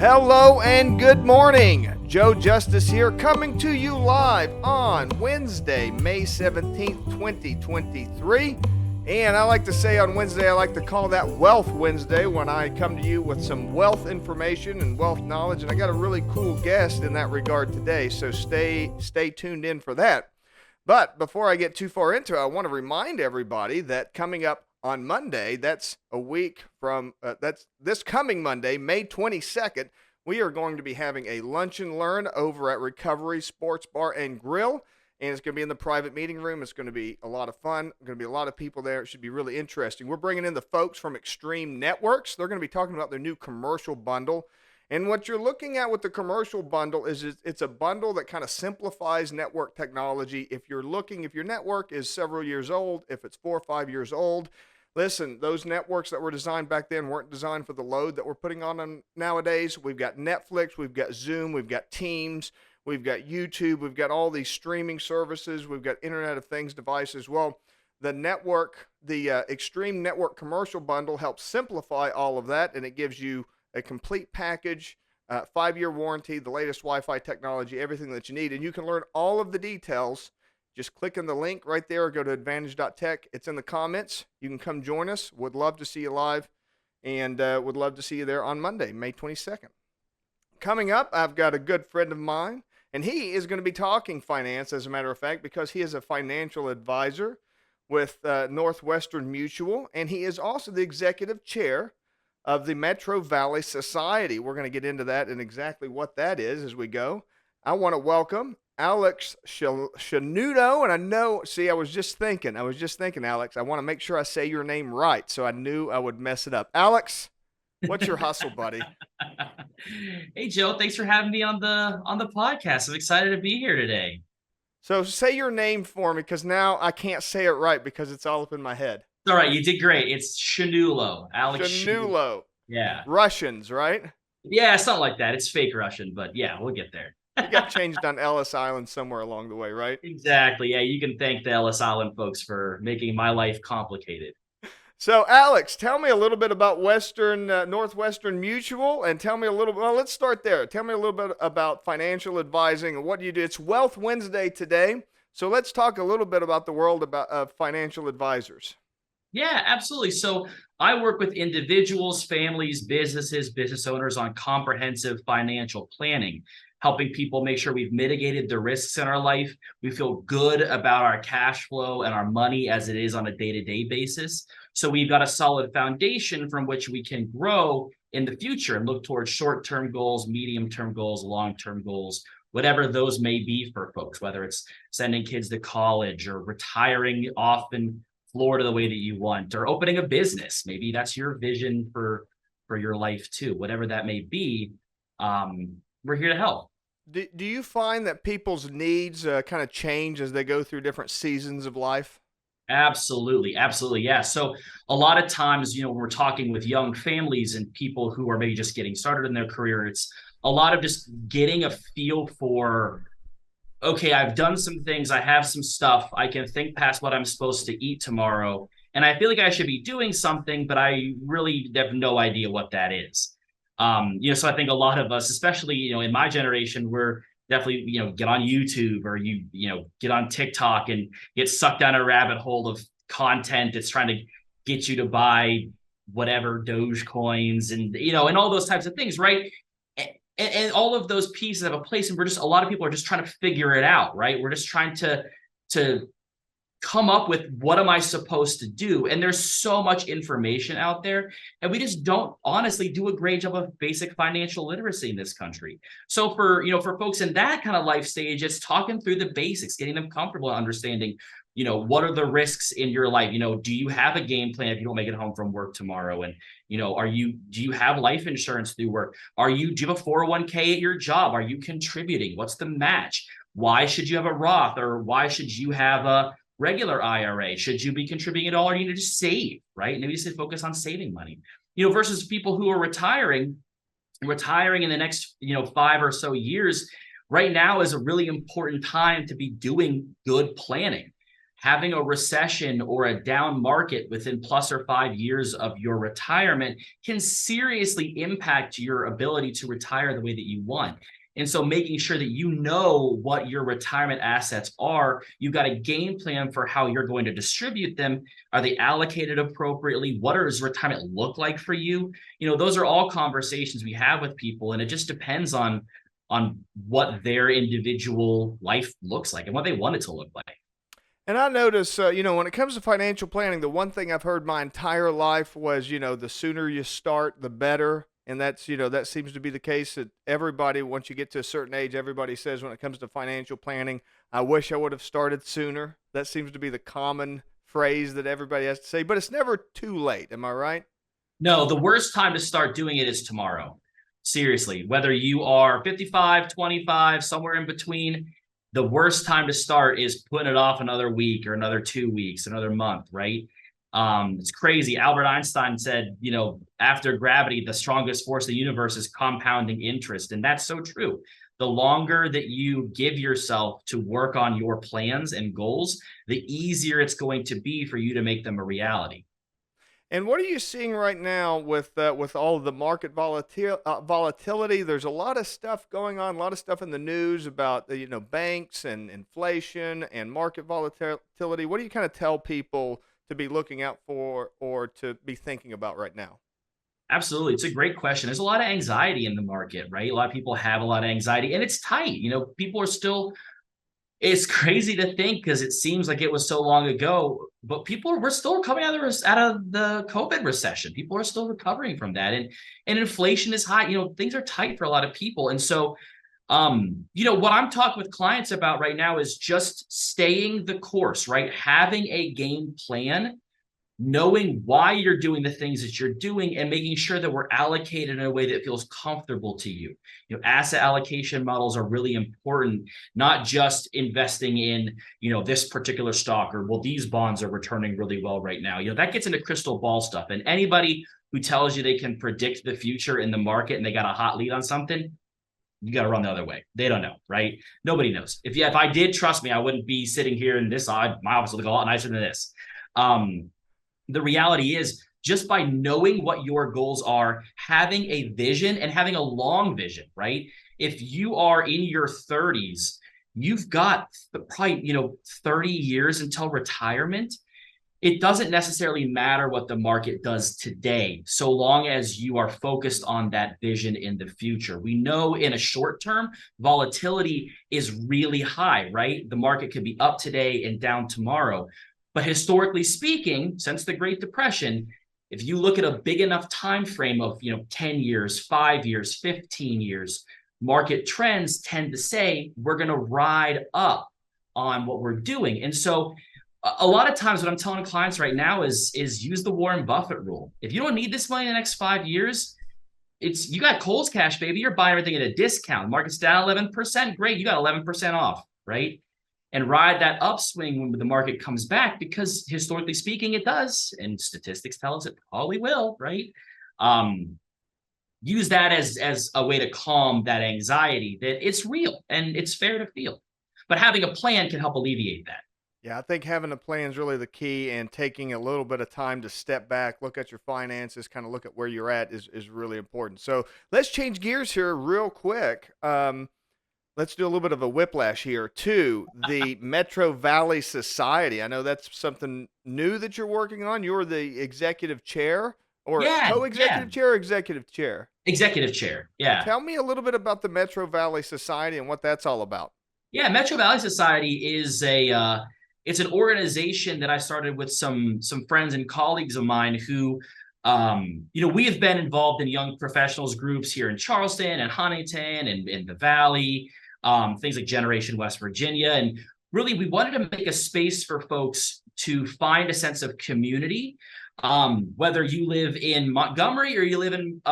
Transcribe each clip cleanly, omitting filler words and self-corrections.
Hello and good morning. Joe Justice here, coming to you live on Wednesday, May 17th, 2023. And I like to say on Wednesday, I like to call that Wealth Wednesday, when I come to you with some wealth information and wealth knowledge. And I got a really cool guest in that regard today, so stay tuned in for that. But before I get too far into it, I want to remind everybody that coming up on Monday, that's a week from, that's this coming Monday, May 22nd, we are going to be having a lunch and learn over at Recovery Sports Bar and Grill. And it's going to be in the private meeting room. It's going to be a lot of fun. Going to be a lot of people there. It should be really interesting. We're bringing in the folks from Extreme Networks. They're going to be talking about their new commercial bundle. And what you're looking at with the commercial bundle is it's a bundle that kind of simplifies network technology. If your network is several years old, if it's 4 or 5 years old, listen, those networks that were designed back then weren't designed for the load that we're putting on them nowadays. We've got Netflix, we've got Zoom, we've got Teams, we've got YouTube, we've got all these streaming services, we've got Internet of Things devices. Well, the Extreme Network commercial bundle helps simplify all of that, and it gives you a complete package, 5-year warranty, the latest Wi-Fi technology, everything that you need. And you can learn all of the details. Just click on the link right there or go to advantage.tech. It's in the comments. You can come join us. Would love to see you live, and would love to see you there on Monday, May 22nd. Coming up, I've got a good friend of mine, and he is going to be talking finance, as a matter of fact, because he is a financial advisor with Northwestern Mutual, and he is also the executive chair of the Metro Valley Society. We're going to get into that and exactly what that is as we go. I want to welcome Alex Schnulo, and I was just thinking, Alex, I want to make sure I say your name right, so I knew I would mess it up. Alex, what's your hustle, buddy? Hey, Joe, thanks for having me on the podcast. I'm excited to be here today. So say your name for me, because now I can't say it right because it's all up in my head. It's all right, you did great. It's Schnulo, Alex Schnulo. Yeah. Russians, right? Yeah, something like that. It's fake Russian, but yeah, we'll get there. You got changed on Ellis Island somewhere along the way, right? Exactly. Yeah, you can thank the Ellis Island folks for making my life complicated. So, Alex, tell me a little bit about Northwestern Mutual, and tell me a little bit. Well, let's start there. Tell me a little bit about financial advising and what do you do. It's Wealth Wednesday today, so let's talk a little bit about the world of financial advisors. Yeah, absolutely. So I work with individuals, families, businesses, business owners on comprehensive financial planning, helping people make sure we've mitigated the risks in our life. We feel good about our cash flow and our money as it is on a day-to-day basis. So we've got a solid foundation from which we can grow in the future and look towards short-term goals, medium-term goals, long-term goals, whatever those may be for folks, whether it's sending kids to college or retiring off in Florida the way that you want, or opening a business. Maybe that's your vision for your life too. Whatever that may be, we're here to help. Do you find that people's needs kind of change as they go through different seasons of life? Absolutely. Absolutely. Yeah. So a lot of times, when we're talking with young families and people who are maybe just getting started in their career, it's a lot of just getting a feel for, okay, I've done some things, I have some stuff, I can think past what I'm supposed to eat tomorrow, and I feel like I should be doing something, but I really have no idea what that is. So I think a lot of us, especially, in my generation, we're definitely, get on YouTube or get on TikTok and get sucked down a rabbit hole of content that's trying to get you to buy whatever Doge coins and all those types of things, right? And all of those pieces have a place, and a lot of people are just trying to figure it out, right? We're just trying to come up with, what am I supposed to do? And there's so much information out there, and we just don't honestly do a great job of basic financial literacy in this country. So for folks in that kind of life stage, it's talking through the basics, getting them comfortable and understanding, what are the risks in your life? Do you have a game plan if you don't make it home from work tomorrow? And, do you have life insurance through work? Do you have a 401k at your job? Are you contributing? What's the match? Why should you have a Roth, or why should you have a regular IRA? Should you be contributing at all, or you need to just save, right? Maybe just focus on saving money, versus people who are retiring in the next, 5 or so years. Right now is a really important time to be doing good planning. having a recession or a down market within plus or 5 years of your retirement can seriously impact your ability to retire the way that you want. And so making sure that you know what your retirement assets are, you've got a game plan for how you're going to distribute them. Are they allocated appropriately? What does retirement look like for you? Those are all conversations we have with people, and it just depends on what their individual life looks like and what they want it to look like. And I notice, when it comes to financial planning, the one thing I've heard my entire life was, the sooner you start, the better. And that's, that seems to be the case that everybody, once you get to a certain age, everybody says when it comes to financial planning, I wish I would have started sooner. That seems to be the common phrase that everybody has to say, but it's never too late. Am I right? No, the worst time to start doing it is tomorrow. Seriously, whether you are 55, 25, somewhere in between, the worst time to start is putting it off another week or another 2 weeks, another month, right? It's crazy. Albert Einstein said, after gravity, the strongest force of the universe is compounding interest. And that's so true. The longer that you give yourself to work on your plans and goals, the easier it's going to be for you to make them a reality. And what are you seeing right now with all of the market volatility? There's a lot of stuff going on, a lot of stuff in the news about banks and inflation and market volatility. What do you kind of tell people to be looking out for or to be thinking about right now? Absolutely. It's a great question. There's a lot of anxiety in the market, right? A lot of people have a lot of anxiety and it's tight. People are still, it's crazy to think because it seems like it was so long ago, but we're still coming out of the COVID recession. People are still recovering from that. And inflation is high. Things are tight for a lot of people. And so, what I'm talking with clients about right now is just staying the course, right? Having a game plan, knowing why you're doing the things that you're doing, and making sure that we're allocated in a way that feels comfortable to you. Asset allocation models are really important, not just investing in, this particular stock or, well, these bonds are returning really well right now. That gets into crystal ball stuff. And anybody who tells you they can predict the future in the market and they got a hot lead on something, you got to run the other way. They don't know, right? Nobody knows. If I did, trust me, I wouldn't be sitting here in this side. My office would look a lot nicer than this. The reality is, just by knowing what your goals are, having a vision and having a long vision, right? If you are in your 30s, you've got probably, 30 years until retirement. It doesn't necessarily matter what the market does today, so long as you are focused on that vision in the future. We know in a short term, volatility is really high, right? The market could be up today and down tomorrow. But historically speaking, since the Great Depression, if you look at a big enough time frame of 10 years, 5 years, 15 years, market trends tend to say we're going to ride up on what we're doing. And so a lot of times what I'm telling clients right now is use the Warren Buffett rule. If you don't need this money in the next 5 years, you got Cole's cash, baby. You're buying everything at a discount. Market's down 11%. Great. You got 11% off, right? And ride that upswing when the market comes back, because historically speaking, it does. And statistics tell us it probably will, right? Use that as a way to calm that anxiety that it's real and it's fair to feel. But having a plan can help alleviate that. Yeah, I think having a plan is really the key, and taking a little bit of time to step back, look at your finances, kind of look at where you're at is really important. So let's change gears here real quick. Let's do a little bit of a whiplash here to the Metro Valley Society. I know that's something new that you're working on. You're the executive chair, or co-executive chair, or executive chair? Executive chair, yeah. Tell me a little bit about the Metro Valley Society and what that's all about. Yeah, Metro Valley Society is it's an organization that I started with some friends and colleagues of mine who, we have been involved in young professionals groups here in Charleston and Huntington and in the Valley, things like Generation West Virginia. And really, we wanted to make a space for folks to find a sense of community, whether you live in Montgomery or you live in,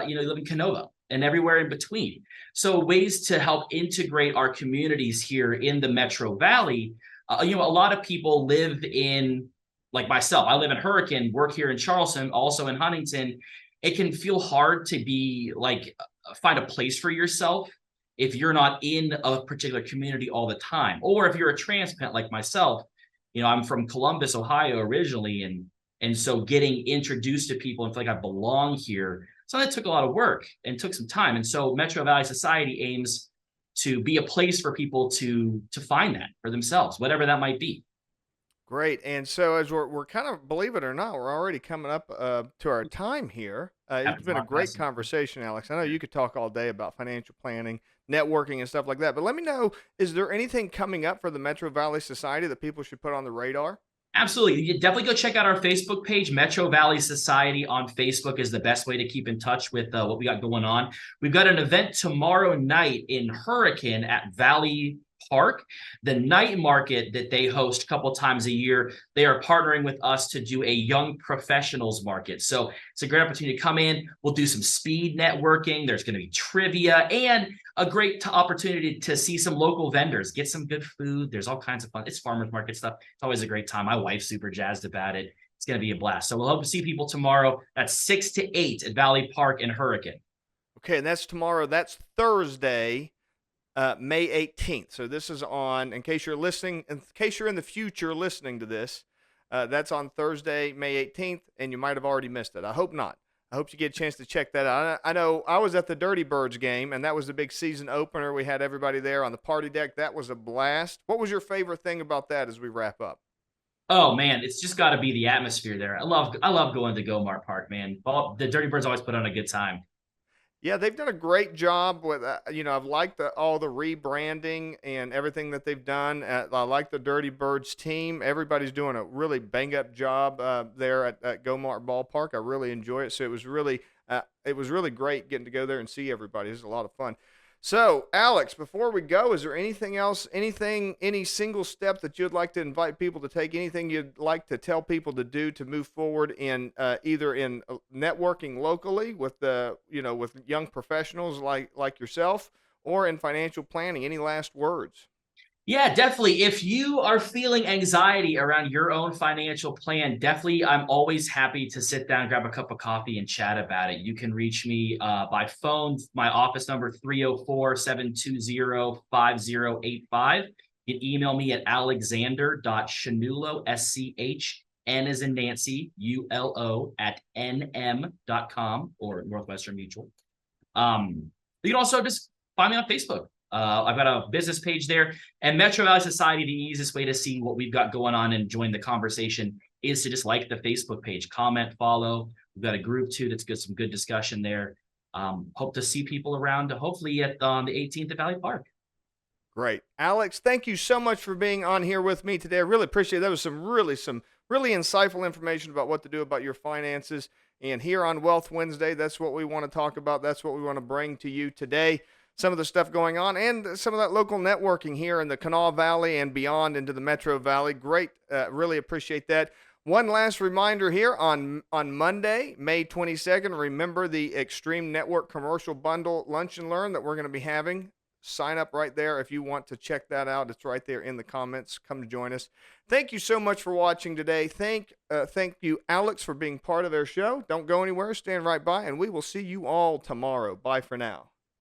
you live in Canova and everywhere in between. So ways to help integrate our communities here in the Metro Valley. A lot of people live in, like myself, I live in Hurricane, work here in Charleston, also in Huntington. It can feel hard to be find a place for yourself if you're not in a particular community all the time. Or if you're a transplant like myself, I'm from Columbus, Ohio originally, and so getting introduced to people and feel like I belong here. So that took a lot of work and took some time. And so Metro Valley Society aims to be a place for people to find that for themselves, whatever that might be. Great. And so, as we're kind of, believe it or not, we're already coming up to our time here. It's After been a great podcasting. conversation, Alex. I know you could talk all day about financial planning, networking, and stuff like that. But let me know, is there anything coming up for the Metro Valley Society that people should put on the radar? Absolutely. You definitely go check out our Facebook page. Metro Valley Society on Facebook is the best way to keep in touch with what we got going on. We've got an event tomorrow night in Hurricane at Valley Park, the night market that they host a couple times a year. They are partnering with us to do a young professionals market. So it's a great opportunity to come in. We'll do some speed networking. There's going to be trivia and a great opportunity to see some local vendors, get some good food. There's all kinds of fun. It's farmers market stuff. It's always a great time. My wife's super jazzed about it. It's going to be a blast. So we'll hope to see people tomorrow. That's 6 to 8 at Valley Park in Hurricane. Okay, and that's tomorrow. That's Thursday, May 18th. So this is on, in case you're listening, in case you're in the future listening to this, that's on Thursday, May 18th, and you might have already missed it. I hope not. I hope you get a chance to check that out. I know I was at the Dirty Birds game, and that was the big season opener. We had everybody there on the party deck. That was a blast. What was your favorite thing about that as we wrap up? Oh man, it's just got to be the atmosphere there. I love going to Gomar Park, man. The Dirty Birds always put on a good time. Yeah, they've done a great job with, I've liked all the rebranding and everything that they've done. I like the Dirty Birds team. Everybody's doing a really bang up job there at Gomart Ballpark. I really enjoy it. So it was really great getting to go there and see everybody. It was a lot of fun. So, Alex, before we go, is there anything else, any single step that you'd like to invite people to take? Anything you'd like to tell people to do to move forward in either in networking locally with with young professionals like yourself, or in financial planning? Any last words? Yeah, definitely. If you are feeling anxiety around your own financial plan, definitely, I'm always happy to sit down, grab a cup of coffee, and chat about it. You can reach me by phone. My office number 304-720-5085. You can email me at alexander.schnulo, SCHN as in Nancy, ULO at nm.com or Northwestern Mutual. You can also just find me on Facebook. I've got a business page there, and Metro Valley Society. The easiest way to see what we've got going on and join the conversation is to just like the Facebook page, comment, follow. We've got a group too that's got some good discussion there. Hope to see people around, hopefully at the 18th at Valley Park. Great. Alex, thank you so much for being on here with me today. I really appreciate it. That was some really insightful information about what to do about your finances. And here on Wealth Wednesday, that's what we want to talk about. That's what we want to bring to you today. Some of the stuff going on and some of that local networking here in the Kanawha Valley and beyond into the Metro Valley. Great. Really appreciate that. One last reminder here on Monday, May 22nd, remember the Extreme Network Commercial Bundle Lunch and Learn that we're going to be having. Sign up right there if you want to check that out. It's right there in the comments. Come to join us. Thank you so much for watching today. Thank you, Alex, for being part of our show. Don't go anywhere. Stand right by, and we will see you all tomorrow. Bye for now.